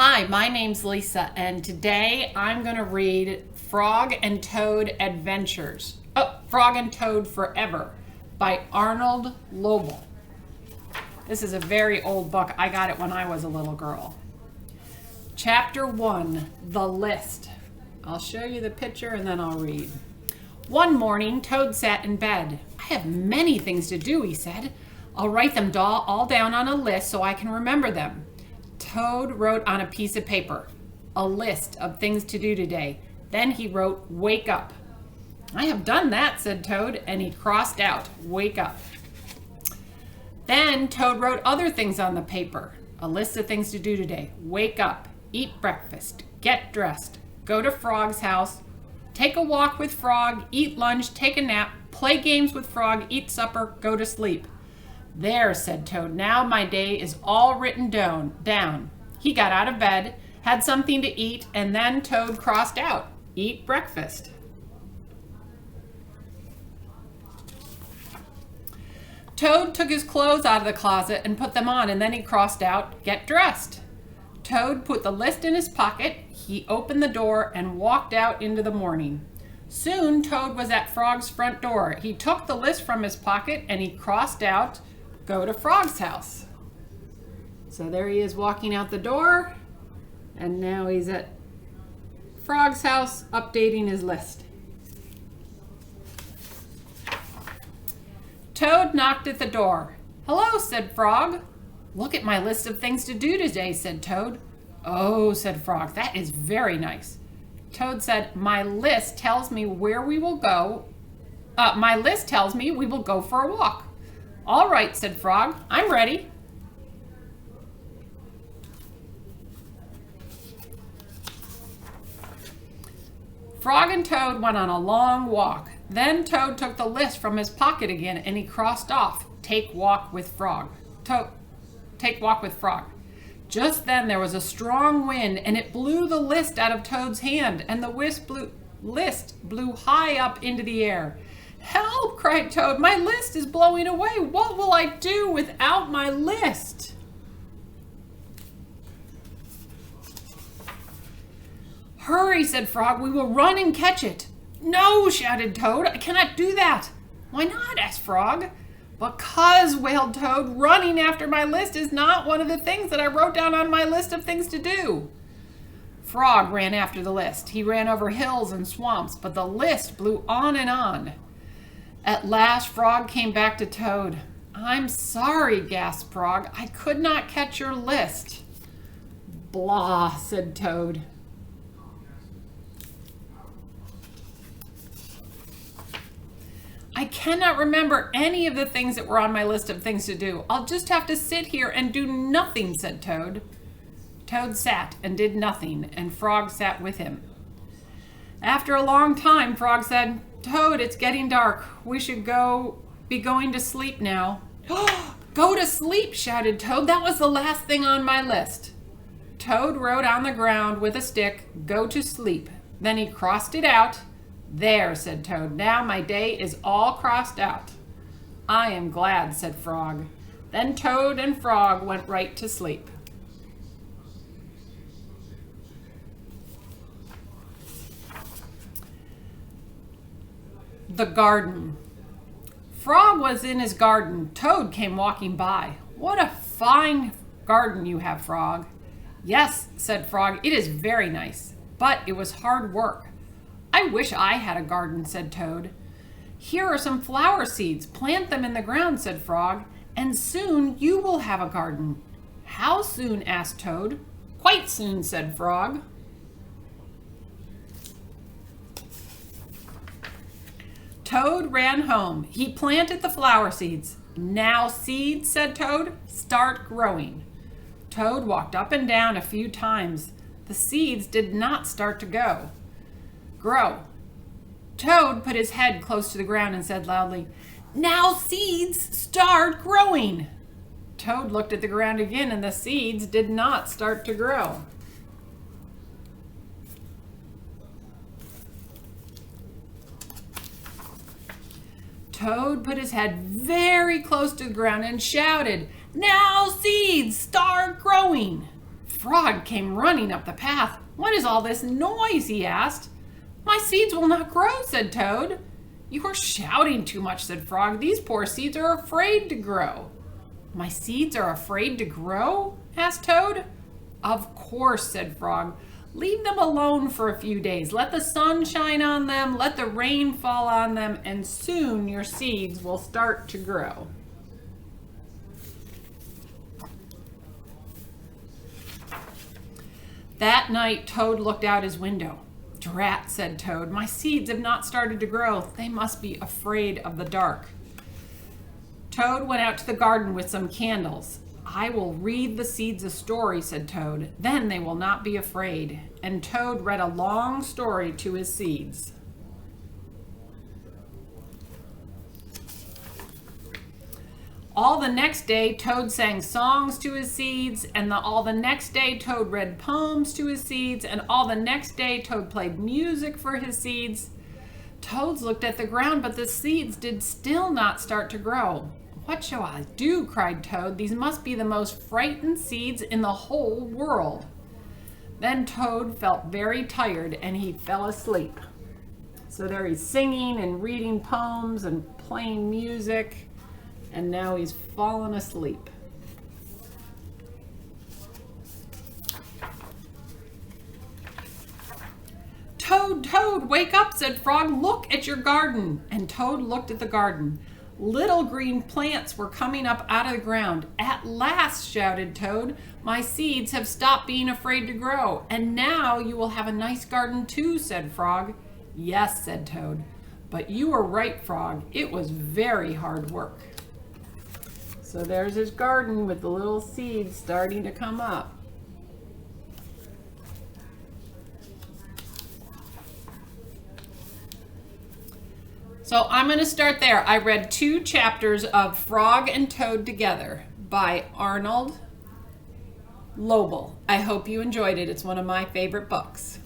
Hi, my name's Lisa, and today I'm going to read Frog and Toad Adventures. Frog and Toad Forever by Arnold Lobel. This is a very old book. I got it when I was a little girl. Chapter 1, The List. I'll show you the picture and then I'll read. One morning, Toad sat in bed. I have many things to do, he said. I'll write them all down on a list so I can remember them. Toad wrote on a piece of paper, a list of things to do today. Then he wrote, wake up. I have done that, said Toad, and he crossed out, wake up. Then Toad wrote other things on the paper, a list of things to do today. Wake up, eat breakfast, get dressed, go to Frog's house, take a walk with Frog, eat lunch, take a nap, play games with Frog, eat supper, go to sleep. There, said Toad, now my day is all written down. He got out of bed, had something to eat, and then Toad crossed out, eat breakfast. Toad took his clothes out of the closet and put them on, and then he crossed out, get dressed. Toad put the list in his pocket, he opened the door and walked out into the morning. Soon Toad was at Frog's front door. He took the list from his pocket and he crossed out, go to Frog's house. So there he is walking out the door, and now he's at Frog's house updating his list. Toad knocked at the door. Hello, said Frog. Look at my list of things to do today, said Toad. Oh, said Frog, that is very nice. Toad said, my list tells me where we will go. My list tells me we will go for a walk. All right, said Frog, I'm ready. Frog and Toad went on a long walk. Then Toad took the list from his pocket again and he crossed off, take walk with Frog. Take walk with Frog. Just then there was a strong wind and it blew the list out of Toad's hand, and the list blew high up into the air. Help, cried Toad, my list is blowing away. What will I do without my list? Hurry, said Frog, we will run and catch it. No, shouted Toad, I cannot do that. Why not, asked Frog. Because, wailed Toad, running after my list is not one of the things that I wrote down on my list of things to do. Frog ran after the list. He ran over hills and swamps, but the list blew on and on. At last, Frog came back to Toad. I'm sorry, gasped Frog. I could not catch your list. Blah, said Toad. I cannot remember any of the things that were on my list of things to do. I'll just have to sit here and do nothing, said Toad. Toad sat and did nothing, and Frog sat with him. After a long time, Frog said, Toad, it's getting dark. We should be going to sleep now. Go to sleep, shouted Toad. That was the last thing on my list. Toad wrote on the ground with a stick, go to sleep. Then he crossed it out. There, said Toad, now my day is all crossed out. I am glad, said Frog. Then Toad and Frog went right to sleep. The garden. Frog was in his garden. Toad came walking by. What a fine garden you have, Frog. Yes, said Frog, it is very nice, but it was hard work. I wish I had a garden, said Toad. Here are some flower seeds. Plant them in the ground, said Frog, and soon you will have a garden. How soon? Asked Toad. Quite soon, said Frog. Toad ran home. He planted the flower seeds. Now seeds, said Toad, start growing. Toad walked up and down a few times. The seeds did not start to grow. Toad put his head close to the ground and said loudly, now seeds start growing. Toad looked at the ground again and the seeds did not start to grow. Toad put his head very close to the ground and shouted, now seeds start growing. Frog came running up the path. "What is all this noise?" he asked. "My seeds will not grow," said Toad. "You are shouting too much," said Frog. "These poor seeds are afraid to grow." "My seeds are afraid to grow?" asked Toad. "Of course," said Frog. "Leave them alone for a few days. Let the sun shine on them, let the rain fall on them, and soon your seeds will start to grow." That night, Toad looked out his window. "Drat," said Toad, "my seeds have not started to grow. They must be afraid of the dark." Toad went out to the garden with some candles. "I will read the seeds a story," said Toad. "Then they will not be afraid." And Toad read a long story to his seeds. All the next day, Toad sang songs to his seeds, and all the next day, Toad read poems to his seeds, and all the next day, Toad played music for his seeds. Toads looked at the ground, but the seeds did still not start to grow. "What shall I do?" cried Toad. "These must be the most frightened seeds in the whole world." Then Toad felt very tired, and he fell asleep. So there he's singing and reading poems and playing music. And now he's fallen asleep. "Toad, Toad, wake up," said Frog. "Look at your garden." And Toad looked at the garden. Little green plants were coming up out of the ground. "At last," shouted Toad, "my seeds have stopped being afraid to grow. And now you will have a nice garden too," said Frog. "Yes," said Toad. "But you were right, Frog. It was very hard work." So there's his garden with the little seeds starting to come up. So I'm going to start there. I read 2 chapters of Frog and Toad Together by Arnold Lobel. I hope you enjoyed it. It's one of my favorite books.